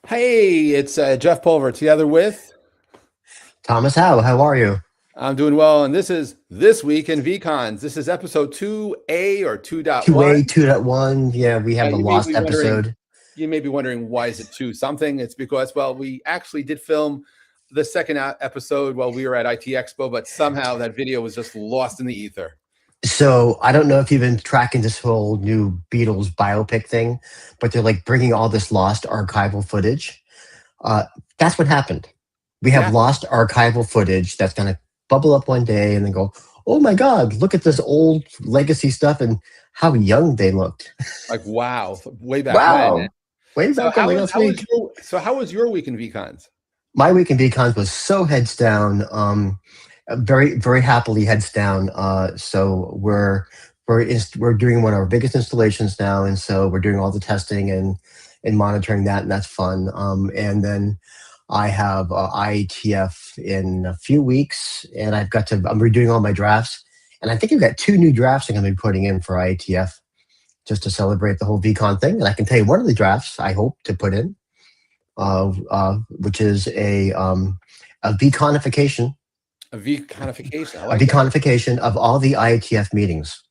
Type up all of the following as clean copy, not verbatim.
Hey, it's Jeff Pulver together with. Thomas Howe, how are you? I'm doing well, and this is This Week in vCons. This is episode 2A or 2.1. 2A, 2.1. Yeah, we Yeah, have the lost episode. you may be wondering why is it 2 something? It's because, well, we actually did film the second episode while we were at IT Expo, but somehow that video was just lost in the ether. So I don't know if you've been tracking this whole new Beatles biopic thing, but they're like bringing all this lost archival footage. Uh, that's what happened. We have Yeah, lost archival footage that's going to bubble up one day and then go, oh my God, look at this old legacy stuff and how young they looked. like wow, way back when. Wow. Way So back when, like last week. how was your week in vCons? My week in Vcons was so heads down, very very happily heads down. So we're doing one of our biggest installations now, and so we're doing all the testing and monitoring that, and that's fun. And then I have IETF in a few weeks, and I'm redoing all my drafts, and I think I've got two new drafts I'm going to be putting in for IETF just to celebrate the whole VCon thing. And I can tell you one of the drafts I hope to put in which is a vconification, A vConification. I a like that. vconification of all the IETF meetings.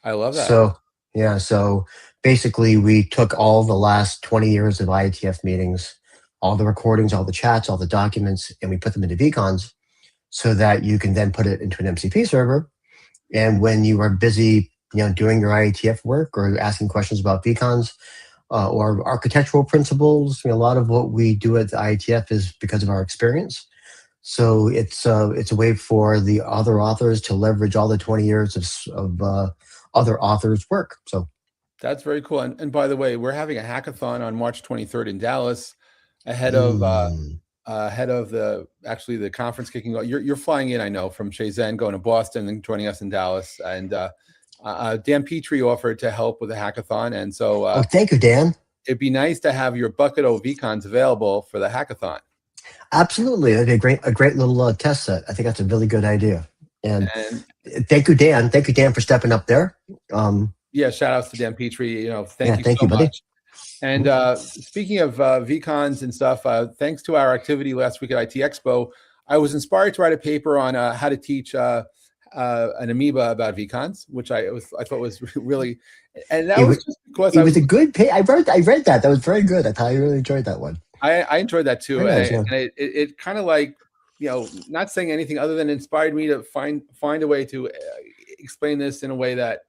I love that. So yeah, so basically we took all the last 20 years of IETF meetings, all the recordings, all the chats, all the documents, and we put them into vcons so that you can then put it into an MCP server. And when you are busy, doing your IETF work or asking questions about vcons, or architectural principles. A lot of what we do at the IETF is because of our experience. So it's a way for the other authors to leverage all the 20 years of other authors' work. So That's very cool. And by the way, we're having a hackathon on March 23rd in Dallas, ahead of mm, the conference kicking off. You're flying in, I know, from Shenzhen, going to Boston, and joining us in Dallas. And Dan Petrie offered to help with the hackathon, and so oh, thank you, Dan. it'd be nice to have your bucket of vCons available for the hackathon. Absolutely, a great little test set. I think that's a really good idea. And And thank you, Dan. Thank you, Dan, for stepping up there. yeah, shout outs to Dan Petrie. Yeah, Thank you thank so you, buddy. much. And speaking of vCons and stuff, thanks to our activity last week at IT Expo, I was inspired to write a paper on how to teach an amoeba about vCons, which I thought was really, and that It was was just because it was a good pay. I read that. That was very good. I thought I really enjoyed that one. I enjoyed that too, Very nice, yeah. and it kind of like, not saying anything other than inspired me to find a way to explain this in a way that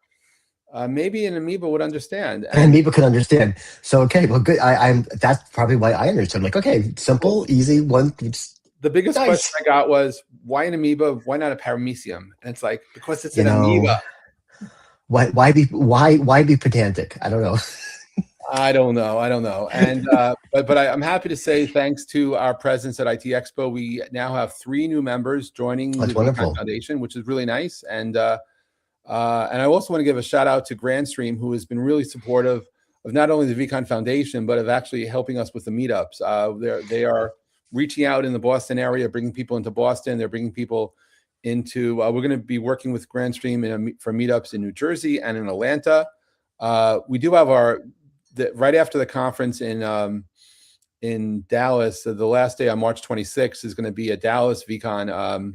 maybe an amoeba would understand. And And people can understand. So okay, well, good. I'm. That's probably why I understood. Like, okay, simple, easy one. It's the biggest nice. question I got was, why an amoeba? Why not a paramecium? And it's like, because it's You an know, amoeba. why be pedantic? I don't know. I don't know. And but I'm happy to say, thanks to our presence at IT Expo, we now have 3 new members joining the That's vCon wonderful. Foundation, which is really nice. And I also want to give a shout out to Grandstream, who has been really supportive of not only the vCon Foundation, but of actually helping us with the meetups. They are reaching out in the Boston area, bringing people into Boston. They're bringing people into. We're going to be working with Grandstream for meetups in New Jersey and in Atlanta. We do have right after the conference in Dallas. The last day on March 26th is going to be a Dallas vCon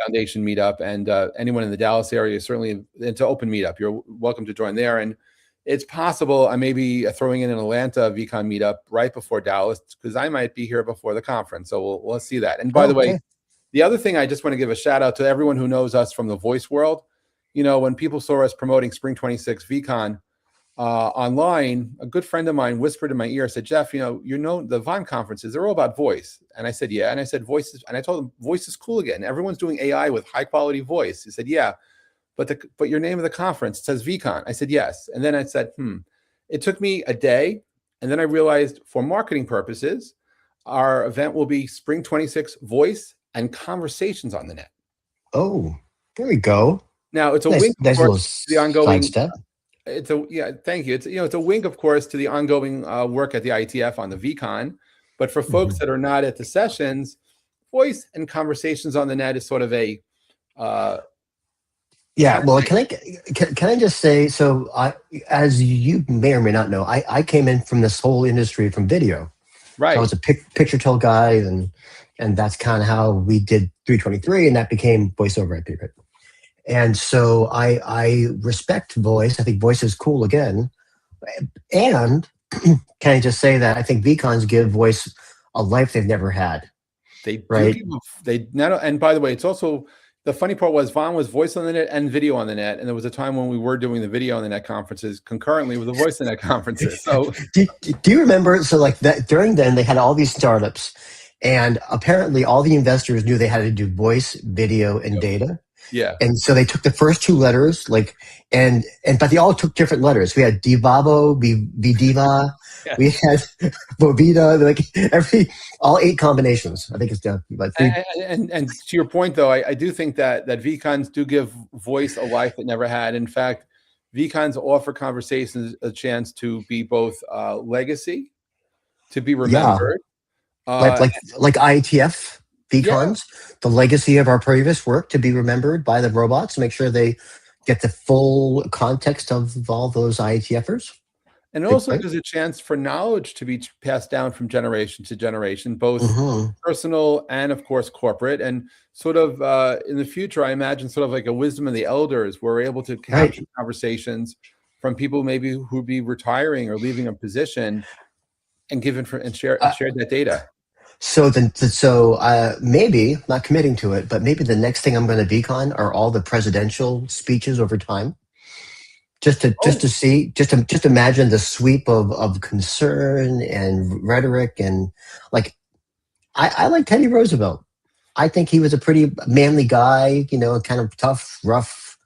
Foundation meetup, and anyone in the Dallas area, certainly, it's an open meetup. You're welcome to join there, and it's possible I may be throwing in an Atlanta vCon meetup right before Dallas, because I might be here before the conference. So we'll see that. And by the way, Okay. the other thing I just want to give a shout out to everyone who knows us from the voice world. When people saw us promoting Spring 26 vCon online, a good friend of mine whispered in my ear, said, Jeff, the Von conferences, they're all about voice. And I said, yeah. And I said, and I told him, voice is cool again. Everyone's doing AI with high quality voice. He said, yeah, but your name of the conference says vCon. I said, yes. And then I said, it took me a day. And then I realized, for marketing purposes, our event will be Spring 26 voice and conversations on the net. Oh, there we go. Now, it's a Nice, wink, of nice little course, to the ongoing. sidestep. Thank you. It's a wink, of course, to the ongoing work at the IETF on the vCon. But for folks that are not at the sessions, voice and conversations on the net is sort of a Yeah, well, can I just say, so as you may or may not know, I came in from this whole industry from video. So I Right. was a picture tilt guy, and that's kind of how we did 323, and that became voice over IP. Right? And so I respect voice. I think voice is cool again. And can I just say that I think vCons give voice a life they've never had. They do Right? give they not, and by the way, it's also the funny part was Vaughn was voice on the net and video on the net, and there was a time when we were doing the video on the net conferences concurrently with the voice on the net conferences. So do you remember? So like that during then they had all these startups, and apparently all the investors knew they had to do voice, video, and data. yeah, And so they took the first two letters, like, and but they all took different letters. We had Divavo, Vidiva, yeah. we had Vovita, like all 8 combinations. I think it's like 3. And to your point though, I do think that vCons do give voice a life it never had. In fact, vCons offer conversations a chance to be both legacy, to be Yeah, remembered. like Uh, like like IETF yeah, vCons, the legacy of our previous work to be remembered by the robots. Make sure they get the full context of all those IETFers. and Big also right. gives a chance for knowledge to be passed down from generation to generation, both Hmm. personal and of course corporate. And sort of in the future, I imagine sort of like a wisdom of the elders, we're able to Right. capture conversations from people maybe who'd be retiring or leaving a position and share that data. So maybe not committing to it, but maybe the next thing I'm going to VCon are all the presidential speeches over time. Just Oh, to see, just imagine the sweep of concern and rhetoric, and like I like Teddy Roosevelt. I think he was a pretty manly guy, kind of tough, rough,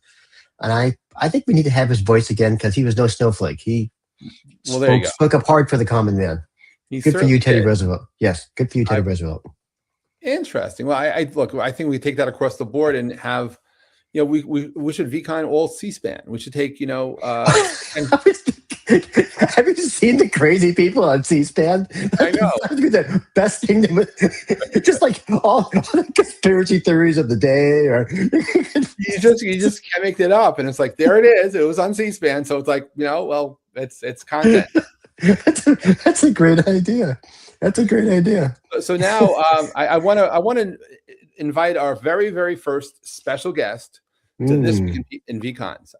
and I think we need to have his voice again because he was no snowflake. He well, there you go. spoke up hard for the common man. He Good for certainly you, Teddy did. Roosevelt. Yes, good for you, Teddy I, Roosevelt. Interesting. Well, I look. I think we take that across the board and have, we should vCon all C-SPAN. We should take, and Have you seen the crazy people on C-SPAN? I know That would be the best thing. Just like all the conspiracy theories of the day, or you just can't make that up, and it's like there it is. It was on C-SPAN, so it's like well, it's content. that's a great idea. That's a great idea. So now I want to invite our very very first special guest to this Mm. week in vCons.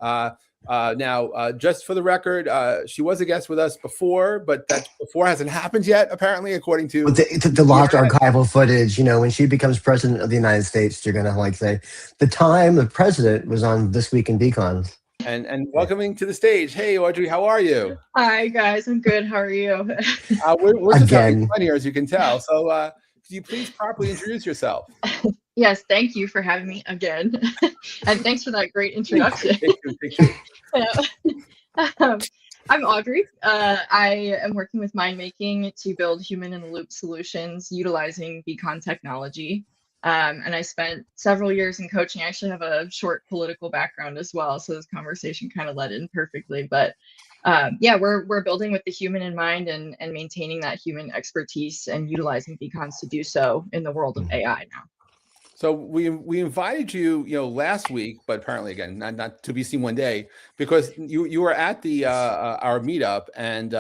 Now, just for the record, she was a guest with us before, but that before hasn't happened yet, apparently, according But to the the lost internet. archival footage, when she becomes president of the United States, you're gonna like say the time the president was on This Week in Beacons. And welcoming to the stage. Hey, Audrey, how are you? Hi guys, I'm good. How are you? We're just having Again, fun here, as you can tell. So, could you please properly introduce yourself? Yes, thank you for having me again, and thanks for that great introduction. Thank you. I'm Audrey. I am working with MindMaking to build human-in-the-loop solutions utilizing vCon technology. And I spent several years in coaching. I actually have a short political background as well, so this conversation kind of led in perfectly. But yeah, we're building with the human in mind and maintaining that human expertise and utilizing vCons to do so in the world of AI now. So we invited you, last week, but apparently again, not to be seen one day, because you were at the our meetup, and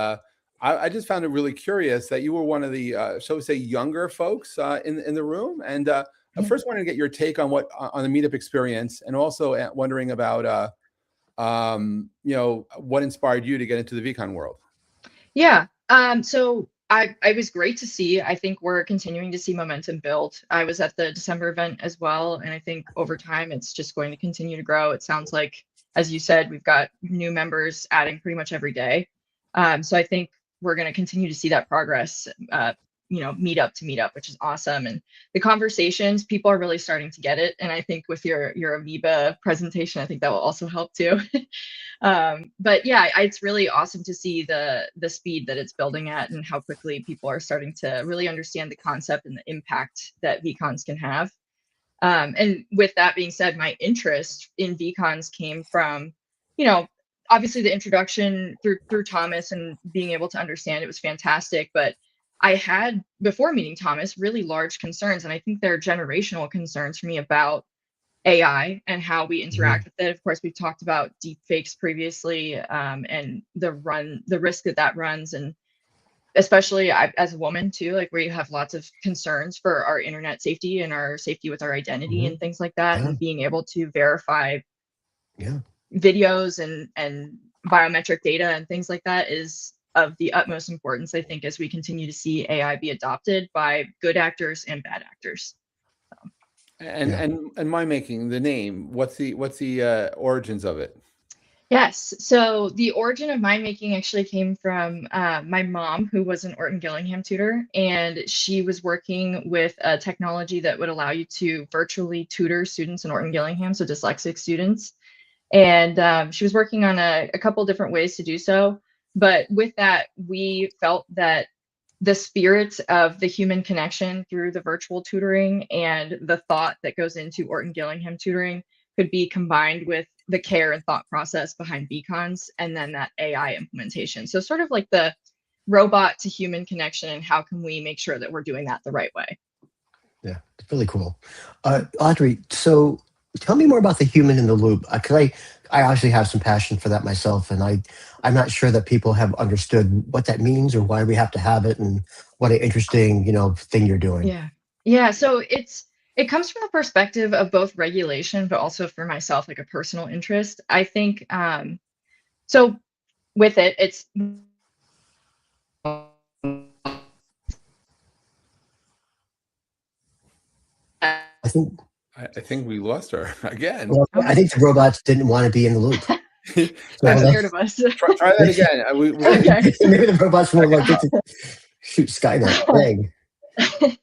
I just found it really curious that you were one of the shall we say younger folks in the room, and I first wanted to get your take on on the meetup experience, and also wondering about what inspired you to get into the vCon world. Yeah. So I was great to see. I think we're continuing to see momentum build. I was at the December event as well, and I think over time it's just going to continue to grow. It sounds like, as you said, we've got new members adding pretty much every day. So I think we're going to continue to see that progress. Meetup to meetup, which is awesome. And the conversations, people are really starting to get it. And I think with your Amoeba presentation, I think that will also help too. But yeah, it's really awesome to see the speed that it's building at and how quickly people are starting to really understand the concept and the impact that vCons can have. And with that being said, my interest in vCons came from, obviously the introduction through Thomas and being able to understand it was fantastic. But I had, before meeting Thomas, really large concerns, and I think they're generational concerns for me about AI and how we interact with it. Of course, we've talked about deep fakes previously, and the risk that runs. And especially as a woman too, like where you have lots of concerns for our internet safety and our safety with our identity and things like that, Yeah. and being able to verify Yeah. videos and biometric data and things like that is of the utmost importance, I think, as we continue to see AI be adopted by good actors and bad actors. And Yeah. and my making the name. What's the origins of it? Yes. So the origin of my making actually came from my mom, who was an Orton Gillingham tutor, and she was working with a technology that would allow you to virtually tutor students in Orton Gillingham, so dyslexic students. And she was working on a couple different ways to do so. But with that, we felt that the spirit of the human connection through the virtual tutoring and the thought that goes into Orton Gillingham tutoring could be combined with the care and thought process behind vCons and then that AI implementation. So sort of like the robot to human connection, and how can we make sure that we're doing that the right way? Yeah, it's really cool. Audrey, so tell me more about the human in the loop, because I actually have some passion for that myself, and I'm not sure that people have understood what that means or why we have to have it, and what an interesting thing you're doing. Yeah. So it comes from the perspective of both regulation, but also for myself, like a personal interest. I think so with it, it's I think I think we lost her again. well, I think the robots didn't want to be in the loop. they're scared of us. Try that again. Okay. Maybe the robots were like, shoot Skynet. Dang.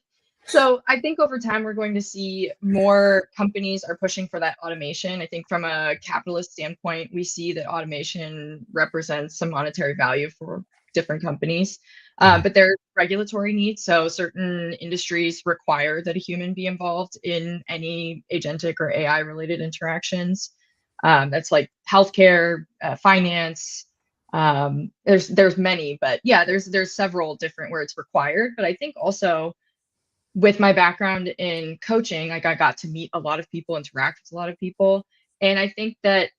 So I think over time we're going to see more companies are pushing for that automation. I think from a capitalist standpoint, we see that automation represents some monetary value for different companies. But there are regulatory needs. So certain industries require that a human be involved in any agentic or AI related interactions. That's like healthcare, finance. There's many, but yeah, there's several different where it's required. But I think also with my background in coaching, like I got to meet a lot of people, interact with a lot of people. And I think that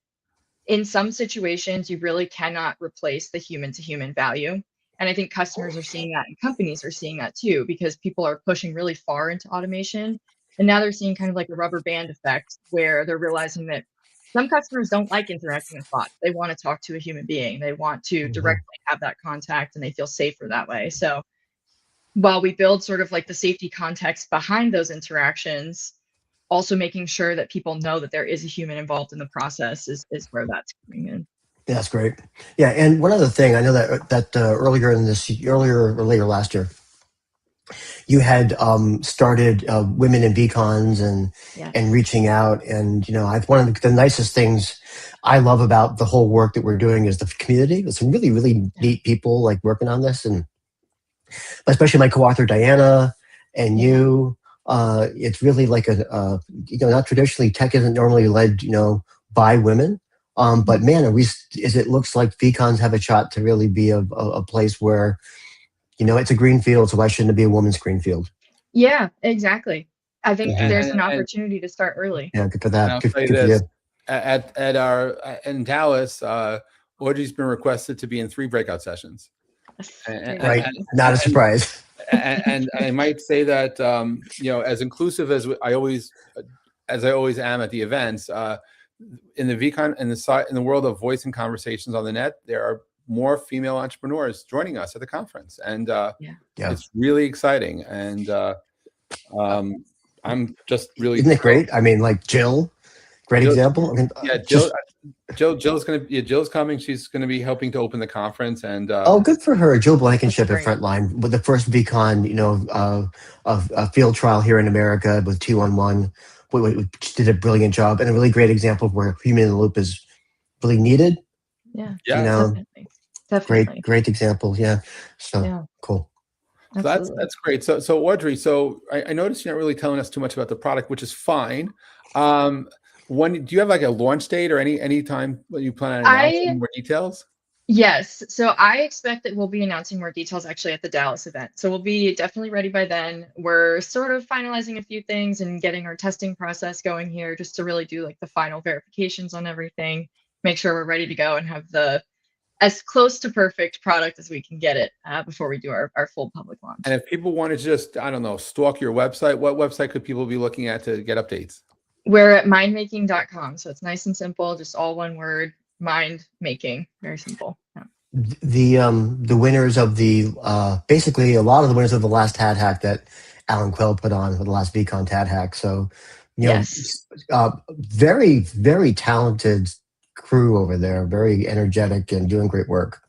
in some situations, you really cannot replace the human to human value. And I think customers are seeing that and companies are seeing that too, because people are pushing really far into automation. And now they're seeing kind of like a rubber band effect where they're realizing that some customers don't like interacting with bots. They want to talk to a human being. They want to directly have that contact and they feel safer that way. So while we build sort of like the safety context behind those interactions, also making sure that people know that there is a human involved in the process is where that's coming in. Yeah, that's great. Yeah, and one other thing, I know that earlier or later last year, you had started women in vCons and reaching out, and one of the nicest things I love about the whole work that we're doing is the community. There's some really, really neat people like working on this, and especially my co-author Diana and you. It's really like not traditionally, tech isn't normally led by women. But man, it looks like vCons have a shot to really be a place where it's a green field, so why shouldn't it be a woman's green field? Yeah, exactly. I think there's an And opportunity to start early. Yeah, good for that. I'll Good, tell you good for this: you. at our in Dallas, Audrey's been requested to be in 3 breakout sessions. Right, not a surprise. And I might say that as inclusive as I always am at the events, in the vCon in the world of voice and conversations on the net, there are more female entrepreneurs joining us at the conference, and it's really exciting. And I'm just really Isn't it great? I mean, like Jill, great example. I mean, Jill's coming. She's going to be helping to open the conference, and good for her. Jill Blankenship at Frontline with the first vCon, of a field trial here in America with 2-on-1. Which did a brilliant job and a really great example of where human in the loop is really needed. Yeah, definitely. Great example. Yeah, so cool. So that's great. So Audrey, I noticed you're not really telling us too much about the product, which is fine. When do you have like a launch date or any time you plan on announcing more details? Yes. So I expect that we'll be announcing more details actually at the Dallas event. So we'll be definitely ready by then. We're sort of finalizing a few things and getting our testing process going here just to really do like the final verifications on everything, make sure we're ready to go and have the as close to perfect product as we can get it before we do our full public launch. And if people want to just, I don't know, stalk your website, what website could people be looking at to get updates? We're at mindmaking.com. So it's nice and simple, just all one word, mind making, very simple. Yeah. The winners of the basically a lot of the winners of the last Tad Hack that Alan Quell put on for the last vCon Tad Hack. So, Yes. Very, very talented crew over there, very energetic and doing great work.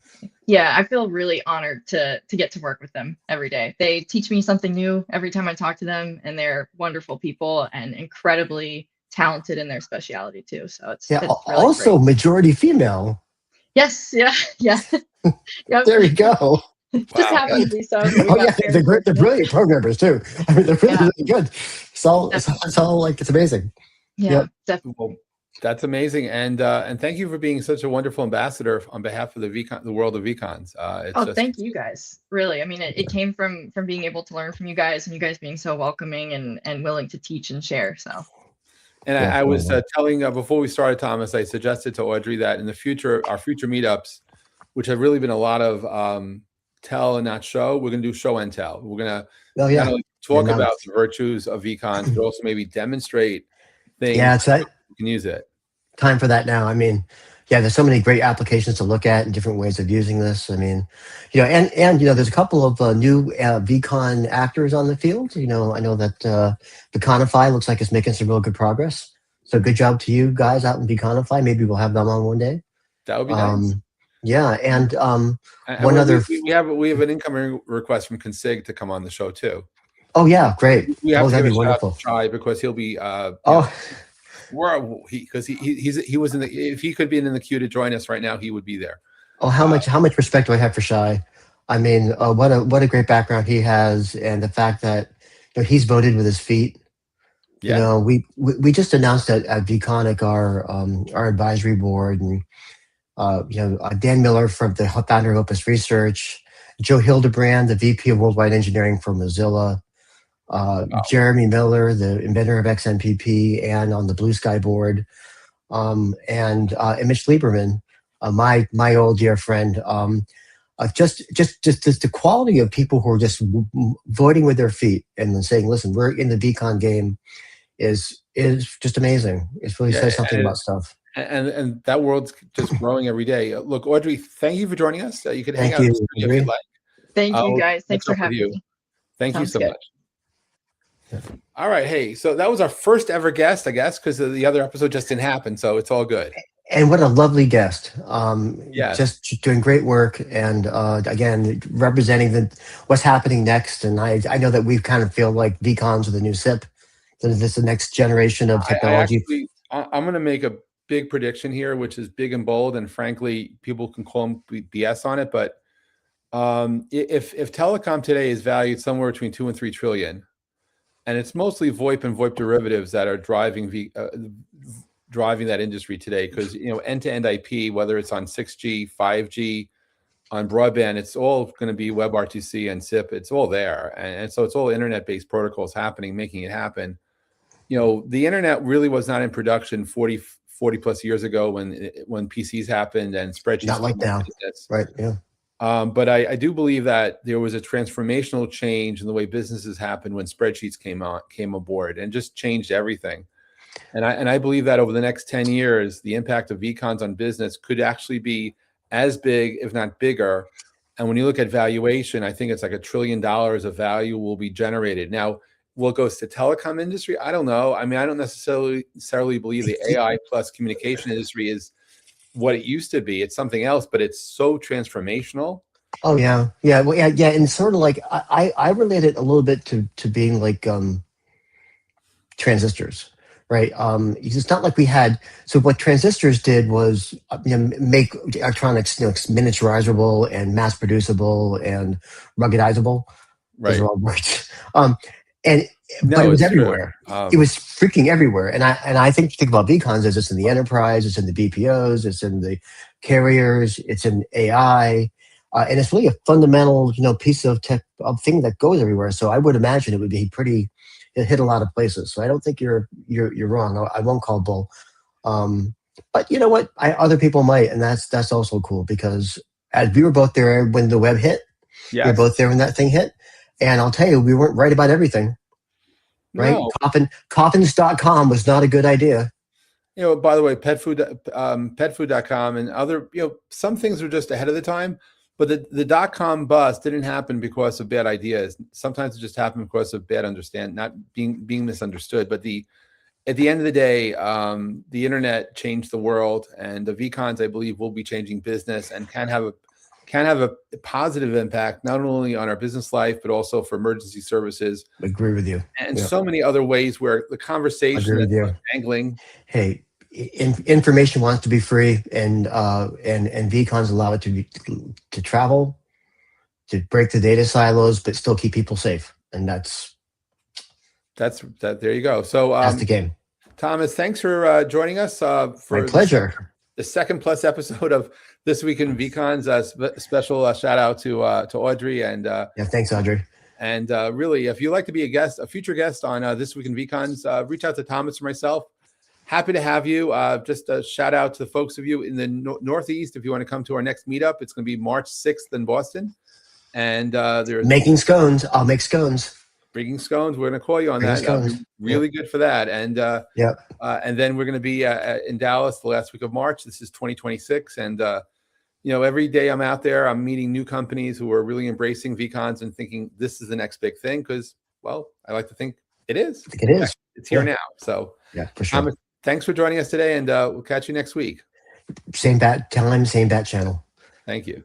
Yeah, I feel really honored to get to work with them every day. They teach me something new every time I talk to them, and they're wonderful people and incredibly talented in their specialty too. So it's really also great. Majority female. Yes, yeah. Yep. There you go. Just happens to be so. They're great. They're brilliant programmers too. I mean, they're really good. It's all like it's amazing. Yeah, definitely. Well, that's amazing, and thank you for being such a wonderful ambassador on behalf of the world of vCons. Thank you guys. Really, I mean, it came from being able to learn from you guys, and you guys being so welcoming and willing to teach and share. So. And I was telling before we started, Thomas, I suggested to Audrey that in the future, our future meetups, which have really been a lot of tell and not show, we're going to do show and tell. We're going to not only talk about the virtues of vCons, but also maybe demonstrate things. Yeah, it's that we can use it. Time for that now. I mean, there's so many great applications to look at and different ways of using this. I mean, and there's a couple of new vCon actors on the field. I know that vConify looks like it's making some real good progress. So good job to you guys out in vConify. Maybe we'll have them on one day. That would be nice. Yeah, and one other we have an incoming request from Consig to come on the show too. Oh yeah, great. We have to that'd give be a wonderful. Shout out to Try because he'll be he was in the, if he could be in the queue to join us right now, he would be there. Oh, how much respect do I have for Shy? I mean, what a great background he has, and the fact that he's voted with his feet. Yeah. We just announced at vConic our advisory board, and Dan Miller from the founder of Opus Research, Joe Hildebrand, the VP of Worldwide Engineering for Mozilla, Jeremy Miller, the inventor of XMPP and on the Blue Sky board, and Mitch Lieberman, my old dear friend. Just the quality of people who are just voting with their feet and then saying, "Listen, we're in the vCon game," is just amazing. It really says something about stuff. And that world's just growing every day. Look, Audrey, thank you for joining us. You can hang out if you'd like. Thank you guys. Thanks for having me. Thank you so much. All right. Hey, so that was our first ever guest, I guess, because the other episode just didn't happen. So it's all good. And what a lovely guest. Just doing great work. And again, representing what's happening next. And I know that we kind of feel like vCons are the new SIP. This is the next generation of technology. I'm going to make a big prediction here, which is big and bold. And frankly, people can call them BS on it. But if telecom today is valued somewhere between 2 and 3 trillion, and it's mostly VoIP and VoIP derivatives that are driving that industry today, because end-to-end IP, whether it's on 6G, 5G, on broadband, it's all going to be WebRTC and SIP. It's all there, and so it's all internet-based protocols happening, making it happen. The internet really was not in production 40 plus years ago when PCs happened and spreadsheets. Not like now, right? Yeah. But I do believe that there was a transformational change in the way businesses happened when spreadsheets came aboard and just changed everything. And I believe that over the next 10 years, the impact of vCons on business could actually be as big, if not bigger. And when you look at valuation, I think it's like $1 trillion of value will be generated. Now, will it go to telecom industry? I don't know. I mean, I don't necessarily believe the AI plus communication industry is what it used to be. It's something else, but it's so transformational. Oh yeah. Well, yeah. And sort of like I relate it a little bit to being like transistors, right? It's not like we had. So what transistors did was make electronics miniaturizable and mass producible and ruggedizable. Right. Those are all words. But it was everywhere. It was freaking everywhere. And I think about vCons as it's in the enterprise, it's in the BPOs, it's in the carriers, it's in AI, and it's really a fundamental piece of tech thing that goes everywhere. So I would imagine it would be it hit a lot of places. So I don't think you're wrong. I won't call bull. But you know what? Other people might, and that's also cool because as we were both there when the web hit, we were Yes. both there when that thing hit. And I'll tell you, we weren't right about everything, right? No. Coffins.com was not a good idea. You know, by the way, petfood.com and other, you know, some things were just ahead of the time, but the .com bust didn't happen because of bad ideas. Sometimes it just happened because of bad not being misunderstood. But at the end of the day, the internet changed the world, and the vCons, I believe, will be changing business and can have a positive impact, not only on our business life, but also for emergency services. Agree with you. And so many other ways where the conversation is angling. Hey, information wants to be free, and vCons allow it to travel, to break the data silos, but still keep people safe. And that's there you go. So that's the game. Thomas, thanks for joining us for My pleasure. The second plus episode of This Week in vCons. Special shout out to Audrey and yeah, thanks, Audrey. And really, if you'd like to be a future guest on This Week in vCons, reach out to Thomas or myself. Happy to have you. Just a shout out to the folks of you in the Northeast. If you want to come to our next meetup, it's going to be March 6th in Boston. And there's making scones. I'll make scones. Bringing scones. We're going to call you on that. Really good for that. And and then we're going to be in Dallas the last week of March. This is 2026. And you know, every day I'm out there, I'm meeting new companies who are really embracing vCons and thinking this is the next big thing. Because, well, I like to think it is. I think it is. It's here now. So yeah, for sure. Thanks for joining us today, and we'll catch you next week. Same bat time, same bat channel. Thank you.